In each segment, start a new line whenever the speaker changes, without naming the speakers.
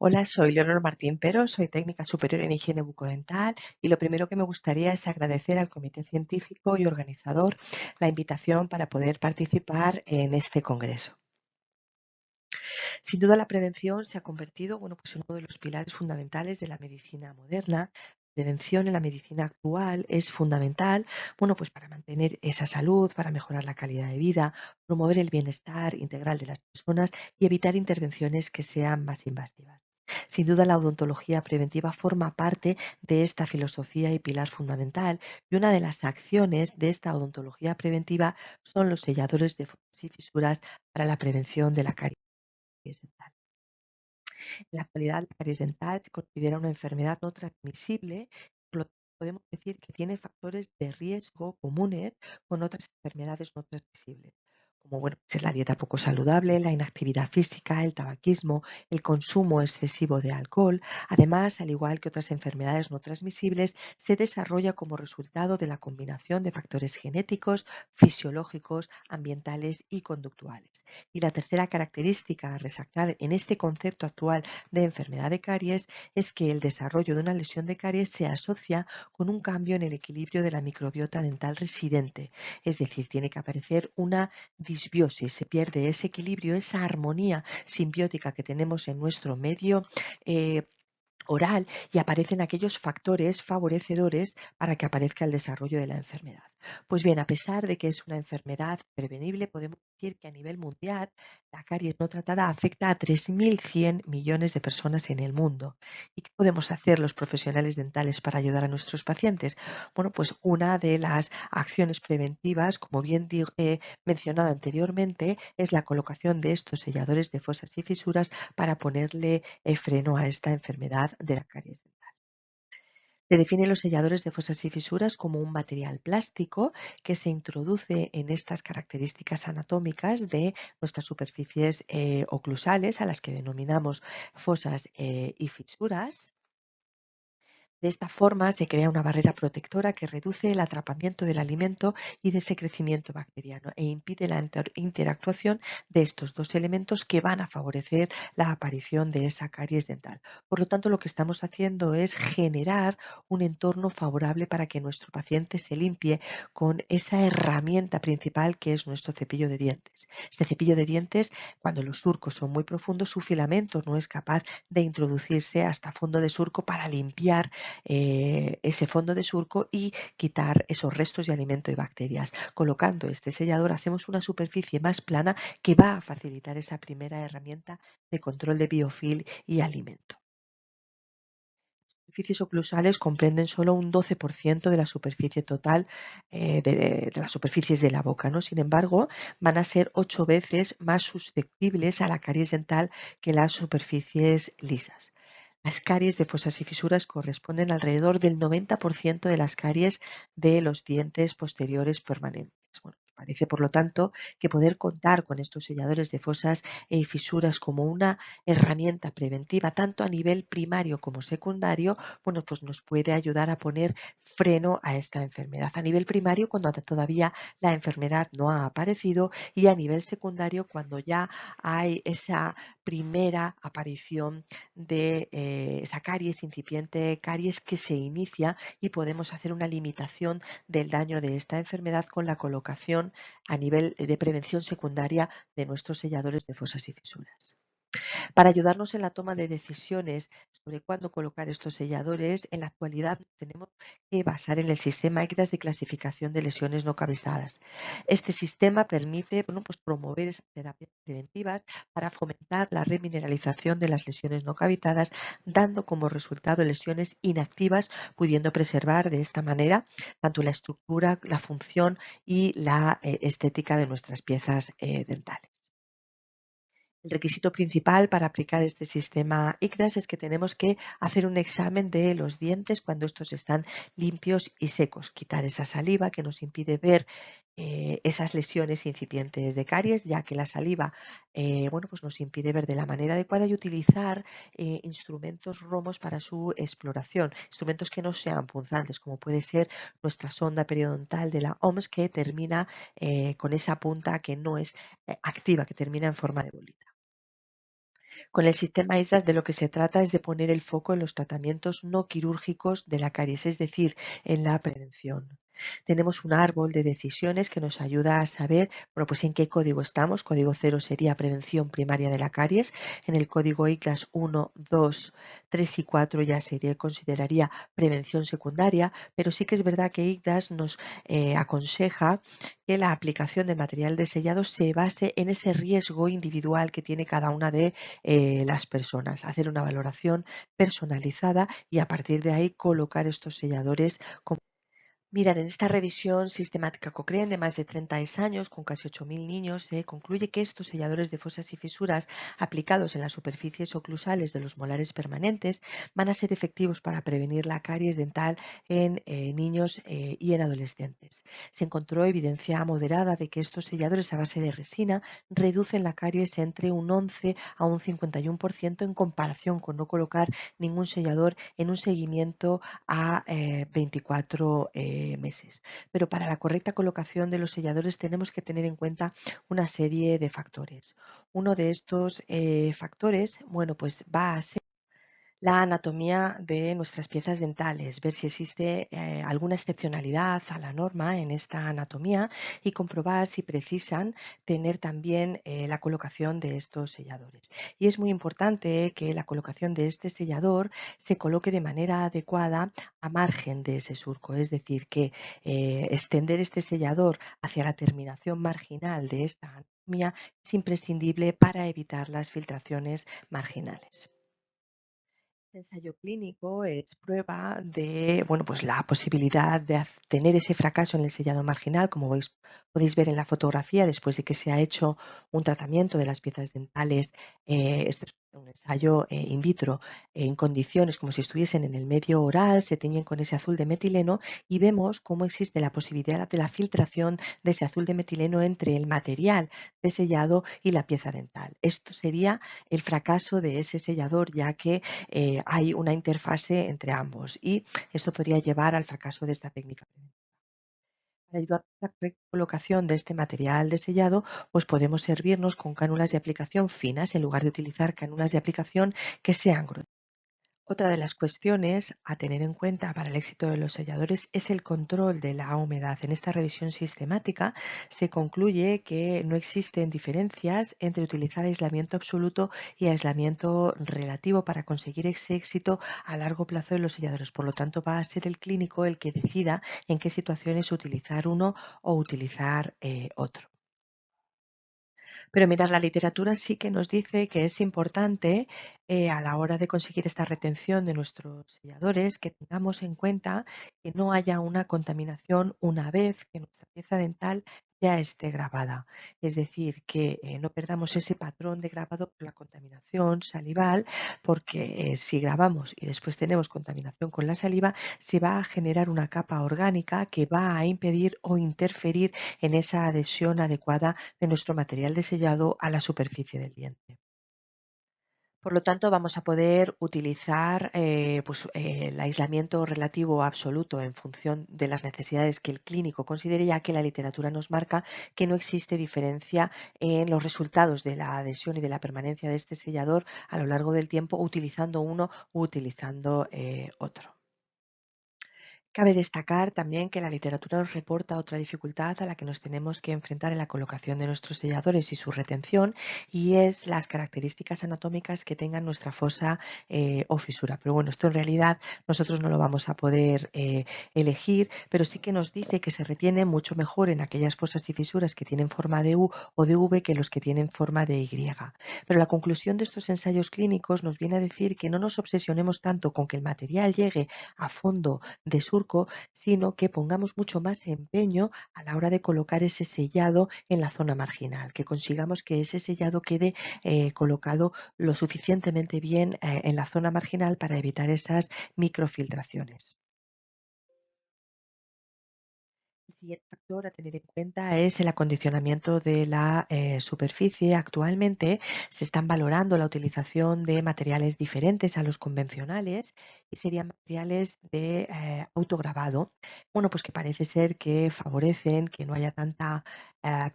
Hola, soy Leonor Martín Pero, soy técnica superior en higiene bucodental y lo primero que me gustaría es agradecer al comité científico y organizador la invitación para poder participar en este congreso. Sin duda la prevención se ha convertido pues en uno de los pilares fundamentales de la medicina moderna. La prevención en la medicina actual es fundamental pues para mantener esa salud, para mejorar la calidad de vida, promover el bienestar integral de las personas y evitar intervenciones que sean más invasivas. Sin duda, la odontología preventiva forma parte de esta filosofía y pilar fundamental, y una de las acciones de esta odontología preventiva son los selladores de fosas y fisuras para la prevención de la caries dental. En la actualidad, la caries dental se considera una enfermedad no transmisible, por lo tanto podemos decir que tiene factores de riesgo comunes con otras enfermedades no transmisibles, como pues es la dieta poco saludable, la inactividad física, el tabaquismo, el consumo excesivo de alcohol. Además, al igual que otras enfermedades no transmisibles, se desarrolla como resultado de la combinación de factores genéticos, fisiológicos, ambientales y conductuales. Y la tercera característica a resaltar en este concepto actual de enfermedad de caries es que el desarrollo de una lesión de caries se asocia con un cambio en el equilibrio de la microbiota dental residente, es decir, tiene que aparecer una disbiosis, se pierde ese equilibrio, esa armonía simbiótica que tenemos en nuestro medio oral, y aparecen aquellos factores favorecedores para que aparezca el desarrollo de la enfermedad. Pues bien, a pesar de que es una enfermedad prevenible, podemos decir que a nivel mundial la caries no tratada afecta a 3.100 millones de personas en el mundo. ¿Y qué podemos hacer los profesionales dentales para ayudar a nuestros pacientes? Bueno, pues una de las acciones preventivas, como bien he mencionado anteriormente, es la colocación de estos selladores de fosas y fisuras para ponerle freno a esta enfermedad de la caries dental. Se definen los selladores de fosas y fisuras como un material plástico que se introduce en estas características anatómicas de nuestras superficies oclusales, a las que denominamos fosas y fisuras. De esta forma se crea una barrera protectora que reduce el atrapamiento del alimento y de ese crecimiento bacteriano e impide la interactuación de estos dos elementos que van a favorecer la aparición de esa caries dental. Por lo tanto, lo que estamos haciendo es generar un entorno favorable para que nuestro paciente se limpie con esa herramienta principal que es nuestro cepillo de dientes. Este cepillo de dientes, cuando los surcos son muy profundos, su filamento no es capaz de introducirse hasta fondo de surco para limpiar ese fondo de surco y quitar esos restos de alimento y bacterias. Colocando este sellador hacemos una superficie más plana que va a facilitar esa primera herramienta de control de biofilm y alimento. Las superficies oclusales comprenden solo un 12% de la superficie total de las superficies de la boca, ¿no? Sin embargo, van a ser 8 veces más susceptibles a la caries dental que las superficies lisas. Las caries de fosas y fisuras corresponden alrededor del 90% de las caries de los dientes posteriores permanentes. Bueno, parece, por lo tanto, que poder contar con estos selladores de fosas y fisuras como una herramienta preventiva, tanto a nivel primario como secundario, pues nos puede ayudar a poner freno a esta enfermedad. A nivel primario, cuando todavía la enfermedad no ha aparecido, y a nivel secundario, cuando ya hay esa primera aparición de esa caries, incipiente caries que se inicia, y podemos hacer una limitación del daño de esta enfermedad con la colocación a nivel de prevención secundaria de nuestros selladores de fosas y fisuras. Para ayudarnos en la toma de decisiones sobre cuándo colocar estos selladores, en la actualidad tenemos que basar en el sistema ECDAS de clasificación de lesiones no cabezadas. Este sistema permite pues promover esas terapias preventivas para fomentar la remineralización de las lesiones no cavitadas, dando como resultado lesiones inactivas, pudiendo preservar de esta manera tanto la estructura, la función y la estética de nuestras piezas dentales. El requisito principal para aplicar este sistema ICDAS es que tenemos que hacer un examen de los dientes cuando estos están limpios y secos, quitar esa saliva que nos impide ver esas lesiones incipientes de caries, ya que la saliva pues nos impide ver de la manera adecuada, y utilizar instrumentos romos para su exploración, instrumentos que no sean punzantes, como puede ser nuestra sonda periodontal de la OMS, que termina con esa punta que no es activa, que termina en forma de bolita. Con el sistema ISDAS de lo que se trata es de poner el foco en los tratamientos no quirúrgicos de la caries, es decir, en la prevención. Tenemos un árbol de decisiones que nos ayuda a saber, bueno, pues en qué código estamos. Código cero sería prevención primaria de la caries. En el código ICLAS 1, 2, 3 y 4 ya se consideraría prevención secundaria, pero sí que es verdad que ICDAS nos aconseja que la aplicación de material de sellado se base en ese riesgo individual que tiene cada una de las personas, hacer una valoración personalizada y a partir de ahí colocar estos selladores. Mirar, en esta revisión sistemática Cochrane de más de 30 años, con casi 8.000 niños, se concluye que estos selladores de fosas y fisuras aplicados en las superficies oclusales de los molares permanentes van a ser efectivos para prevenir la caries dental en niños y en adolescentes. Se encontró evidencia moderada de que estos selladores a base de resina reducen la caries entre un 11 a un 51% en comparación con no colocar ningún sellador en un seguimiento a 24 meses. Pero para la correcta colocación de los selladores tenemos que tener en cuenta una serie de factores. Uno de estos factores, bueno, pues va a ser la anatomía de nuestras piezas dentales, ver si existe alguna excepcionalidad a la norma en esta anatomía y comprobar si precisan tener también la colocación de estos selladores. Y es muy importante que la colocación de este sellador se coloque de manera adecuada a margen de ese surco, es decir, que extender este sellador hacia la terminación marginal de esta anatomía es imprescindible para evitar las filtraciones marginales. El ensayo clínico es prueba de, bueno, pues la posibilidad de tener ese fracaso en el sellado marginal, como podéis ver en la fotografía, después de que se ha hecho un tratamiento de las piezas dentales. Esto es un ensayo in vitro en condiciones como si estuviesen en el medio oral, se teñen con ese azul de metileno y vemos cómo existe la posibilidad de la filtración de ese azul de metileno entre el material de sellado y la pieza dental. Esto sería el fracaso de ese sellador, ya que hay una interfase entre ambos y esto podría llevar al fracaso de esta técnica. Para ayudar a la correcta colocación de este material de sellado, pues podemos servirnos con cánulas de aplicación finas en lugar de utilizar cánulas de aplicación que sean gruesas. Otra de las cuestiones a tener en cuenta para el éxito de los selladores es el control de la humedad. En esta revisión sistemática se concluye que no existen diferencias entre utilizar aislamiento absoluto y aislamiento relativo para conseguir ese éxito a largo plazo de los selladores. Por lo tanto, va a ser el clínico el que decida en qué situaciones utilizar uno o utilizar otro. Pero mirad, la literatura sí que nos dice que es importante a la hora de conseguir esta retención de nuestros selladores que tengamos en cuenta que no haya una contaminación una vez que nuestra pieza dental ya esté grabada. Es decir, que no perdamos ese patrón de grabado por la contaminación salival, porque si grabamos y después tenemos contaminación con la saliva, se va a generar una capa orgánica que va a impedir o interferir en esa adhesión adecuada de nuestro material de sellado a la superficie del diente. Por lo tanto, vamos a poder utilizar el aislamiento relativo absoluto en función de las necesidades que el clínico considere, ya que la literatura nos marca que no existe diferencia en los resultados de la adhesión y de la permanencia de este sellador a lo largo del tiempo utilizando uno u utilizando otro. Cabe destacar también que la literatura nos reporta otra dificultad a la que nos tenemos que enfrentar en la colocación de nuestros selladores y su retención, y es las características anatómicas que tengan nuestra fosa o fisura. Pero bueno, esto en realidad nosotros no lo vamos a poder elegir, pero sí que nos dice que se retiene mucho mejor en aquellas fosas y fisuras que tienen forma de U o de V que los que tienen forma de Y. Pero la conclusión de estos ensayos clínicos nos viene a decir que no nos obsesionemos tanto con que el material llegue a fondo de surco, sino que pongamos mucho más empeño a la hora de colocar ese sellado en la zona marginal, que consigamos que ese sellado quede colocado lo suficientemente bien en la zona marginal para evitar esas microfiltraciones. El siguiente factor a tener en cuenta es el acondicionamiento de la superficie. Actualmente se están valorando la utilización de materiales diferentes a los convencionales y serían materiales de autograbado, bueno, pues que parece ser que favorecen que no haya tanta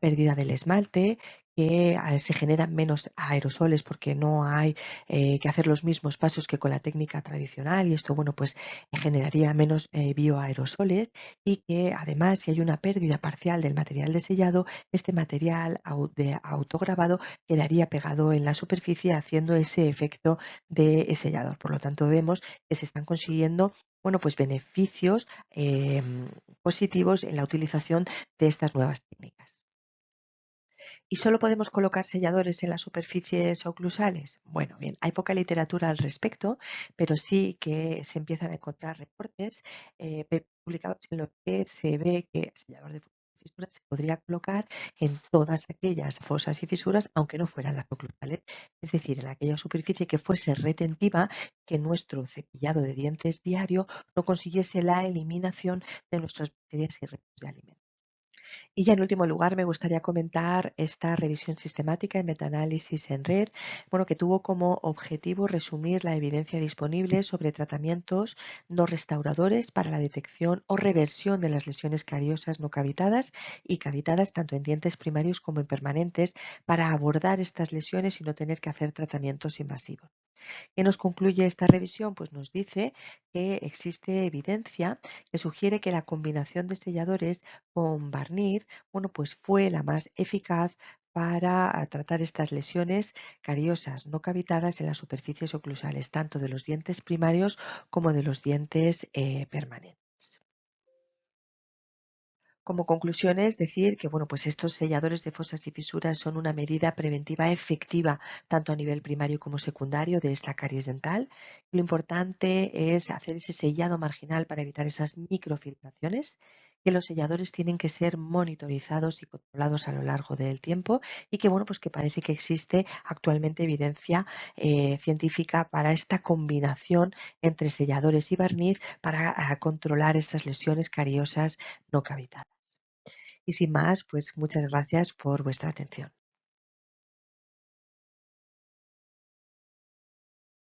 pérdida del esmalte, que se generan menos aerosoles porque no hay que hacer los mismos pasos que con la técnica tradicional y esto, bueno, pues generaría menos bioaerosoles y que además si hay una pérdida parcial del material de sellado, este material de autograbado quedaría pegado en la superficie haciendo ese efecto de sellador. Por lo tanto, vemos que se están consiguiendo, bueno, pues beneficios positivos en la utilización de estas nuevas técnicas. ¿Y solo podemos colocar selladores en las superficies oclusales? Bueno, bien, hay poca literatura al respecto, pero sí que se empiezan a encontrar reportes publicados en los que se ve que el sellador de fosas y fisuras se podría colocar en todas aquellas fosas y fisuras, aunque no fueran las oclusales, es decir, en aquella superficie que fuese retentiva, que nuestro cepillado de dientes diario no consiguiese la eliminación de nuestras bacterias y restos de alimentos. Y ya en último lugar, me gustaría comentar esta revisión sistemática y metaanálisis en red, bueno, que tuvo como objetivo resumir la evidencia disponible sobre tratamientos no restauradores para la detección o reversión de las lesiones cariosas no cavitadas y cavitadas tanto en dientes primarios como en permanentes para abordar estas lesiones y no tener que hacer tratamientos invasivos. ¿Qué nos concluye esta revisión? Pues nos dice que existe evidencia que sugiere que la combinación de selladores con barniz, bueno, pues fue la más eficaz para tratar estas lesiones cariosas no cavitadas en las superficies oclusales, tanto de los dientes primarios como de los dientes permanentes. Como conclusión es decir que bueno, pues estos selladores de fosas y fisuras son una medida preventiva efectiva tanto a nivel primario como secundario de esta caries dental. Lo importante es hacer ese sellado marginal para evitar esas microfiltraciones, que los selladores tienen que ser monitorizados y controlados a lo largo del tiempo y que bueno, pues que parece que existe actualmente evidencia científica para esta combinación entre selladores y barniz para controlar estas lesiones cariosas no cavitadas. Y sin más, pues muchas gracias por vuestra atención.